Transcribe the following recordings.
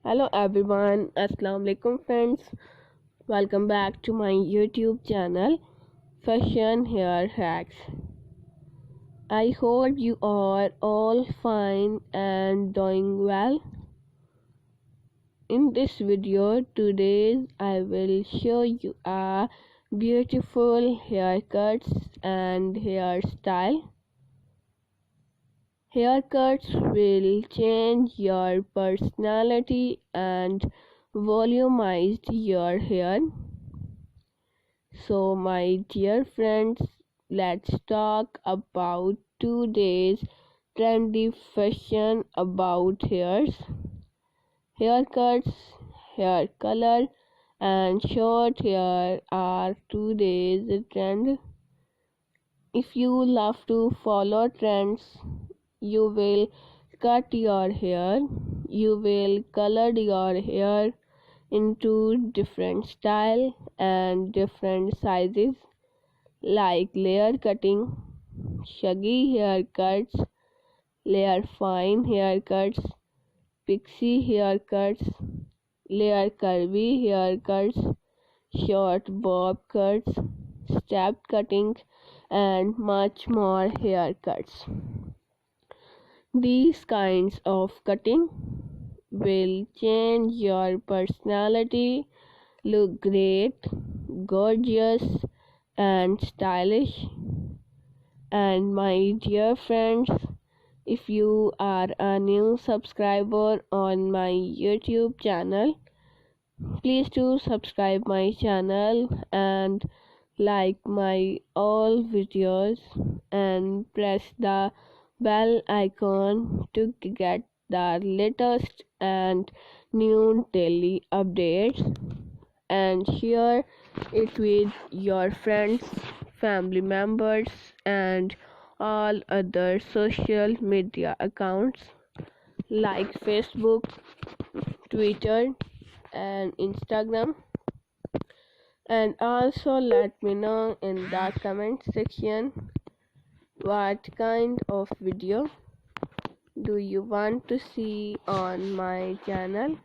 Hello everyone, Assalamu alaikum friends. Welcome back to my YouTube channel Fashion Hair Hacks. I hope you are all fine and doing well. In this video today I will show you a beautiful haircuts and hairstyle. Haircuts will change your personality and volumize your hair. So, my dear friends, let's talk about today's trendy fashion about hairs, haircuts, hair color, and short hair are today's trend. If you love to follow trends, you will cut your hair, you will color your hair into different style and different sizes like layer cutting, shaggy haircuts, layer fine haircuts, pixie haircuts, layer curvy haircuts, short bob cuts, step cutting, and much more haircuts. These kinds of cutting will change your personality, look great, gorgeous, and stylish. And my dear friends, if you are a new subscriber on my YouTube channel, please do subscribe my channel and like my all videos and press the bell icon to get the latest and new daily updates and share it with your friends, family members, and all other social media accounts like Facebook, Twitter, and Instagram. And also let me know in the comment section what kind of video do you want to see on my channel.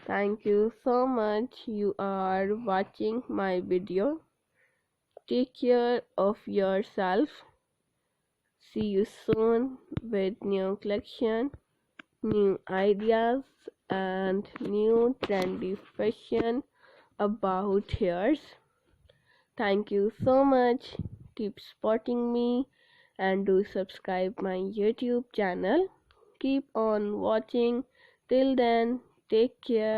Thank you so much you are watching my video. Take care of yourself. See you soon with new collection, new ideas, and new trendy fashion about hairs. Thank you so much. Keep supporting me and do subscribe my YouTube channel. Keep on watching. Till then, take care.